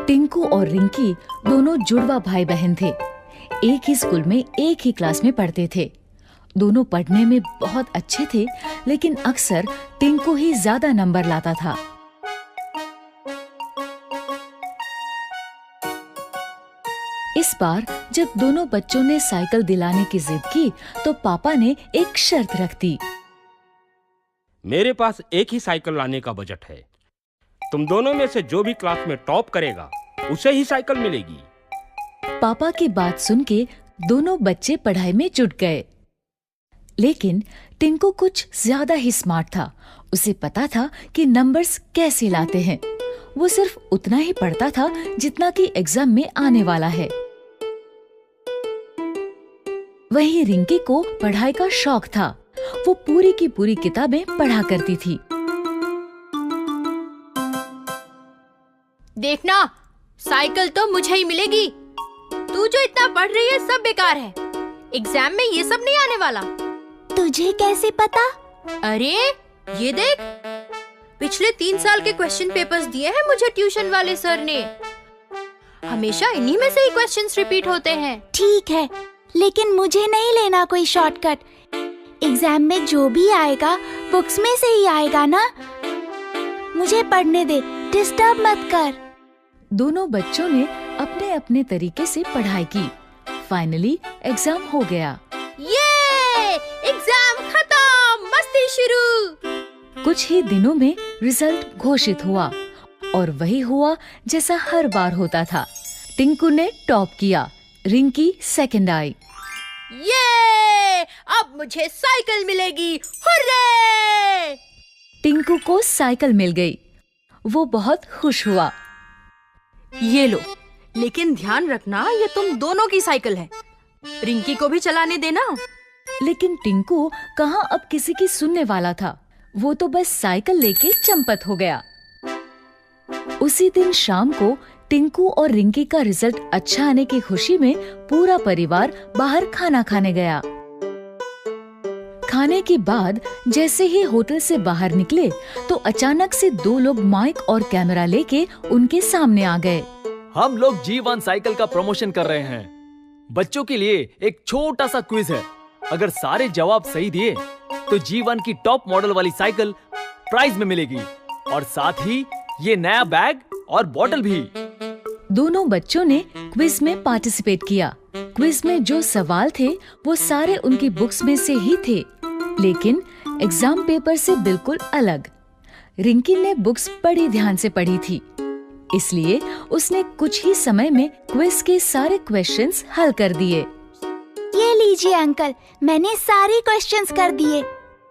टिंकू और रिंकी दोनों जुड़वा भाई बहन थे। एक ही स्कूल में एक ही क्लास में पढ़ते थे। दोनों पढ़ने में बहुत अच्छे थे, लेकिन अक्सर टिंकू ही ज्यादा नंबर लाता था। इस बार जब दोनों बच्चों ने साइकिल दिलाने की जिद की, तो पापा ने एक शर्त रख दी। मेरे पास एक ही साइकिल लाने का बजट है। तुम दोनों में से जो भी क्लास में टॉप करेगा उसे ही साइकिल मिलेगी। पापा की बात सुन के दोनों बच्चे पढ़ाई में जुट गए। लेकिन टिंकू कुछ ज्यादा ही स्मार्ट था। उसे पता था कि नंबर्स कैसे लाते हैं। वो सिर्फ उतना ही पढ़ता था जितना कि एग्जाम में आने वाला है। वहीं रिंकी को पढ़ाई का शौक था। वो पूरी की पूरी किताबें पढ़ा करती थी। देखना, साइकिल तो मुझे ही मिलेगी। तू जो इतना पढ़ रही है सब बेकार है। एग्जाम में ये सब नहीं आने वाला। तुझे कैसे पता? अरे ये देख, पिछले 3 साल के क्वेश्चन पेपर्स दिए हैं मुझे ट्यूशन वाले सर ने। हमेशा इन्हीं में से ही क्वेश्चंस रिपीट होते हैं। ठीक है, लेकिन मुझे नहीं लेना कोई शॉर्टकट। एग्जाम में जो भी आएगा बुक्स में से ही आएगा ना। मुझे पढ़ने दे, डिस्टर्ब मत कर। दोनों बच्चों ने अपने अपने तरीके से पढ़ाई की। फाइनली एग्जाम हो गया। ये एग्जाम खत्म, मस्ती शुरू। कुछ ही दिनों में रिजल्ट घोषित हुआ और वही हुआ जैसा हर बार होता था। टिंकू ने टॉप किया, रिंकी सेकंड आई। ये अब मुझे साइकिल मिलेगी, हुर्रे! टिंकू को साइकिल मिल गई। वो बहुत खुश हुआ। ये लो, लेकिन ध्यान रखना ये तुम दोनों की साइकिल है। रिंकी को भी चलाने देना। लेकिन टिंकू कहाँ अब किसी की सुनने वाला था। वो तो बस साइकिल लेके चंपत हो गया। उसी दिन शाम को टिंकू और रिंकी का रिजल्ट अच्छा आने की खुशी में पूरा परिवार बाहर खाना खाने गया। खाने के बाद जैसे ही होटल से बाहर निकले तो अचानक से 2 लोग माइक और कैमरा लेके उनके सामने आ गए। हम लोग G1 साइकिल का प्रमोशन कर रहे हैं। बच्चों के लिए एक छोटा सा क्विज है। अगर सारे जवाब सही दिए तो G1 की टॉप मॉडल वाली साइकिल प्राइज में मिलेगी और साथ ही ये नया बैग और बॉटल भी। दोनों बच्चों ने क्विज में पार्टिसिपेट किया। क्विज में जो सवाल थे वो सारे उनकी बुक्स में से ही थे, लेकिन एग्जाम पेपर से बिल्कुल अलग। रिंकी ने बुक्स बड़ी ध्यान से पढ़ी थी, इसलिए उसने कुछ ही समय में क्विज के सारे क्वेश्चंस हल कर दिए। ये लीजिए अंकल, मैंने सारे क्वेश्चंस कर दिए।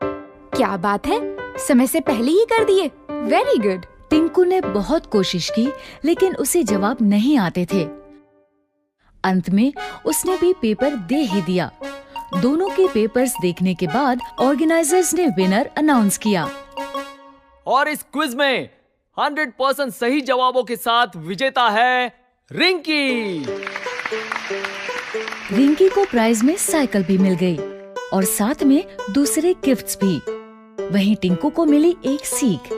क्या बात है, समय से पहले ही कर दिए। Very good. टिंकू ने बहुत कोशिश की, लेकिन उसे जवाब नहीं आते थे। अंत में उसने भी पेपर दे ही दिया। दोनों के पेपर्स देखने के बाद ऑर्गेनाइजर्स ने विनर अनाउंस किया। और इस क्विज में 100% सही जवाबों के साथ विजेता है रिंकी। रिंकी को प्राइज में साइकिल भी मिल गई और साथ में दूसरे गिफ्ट्स भी। वहीं टिंकू को मिली एक सीख।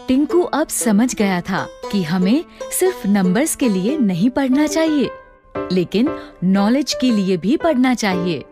टिंकू अब समझ गया था कि हमें सिर्फ नंबर्स के लिए नहीं पढ़ना चाहिए, लेकिन नॉलेज के लिए भी पढ़ना चाहिए।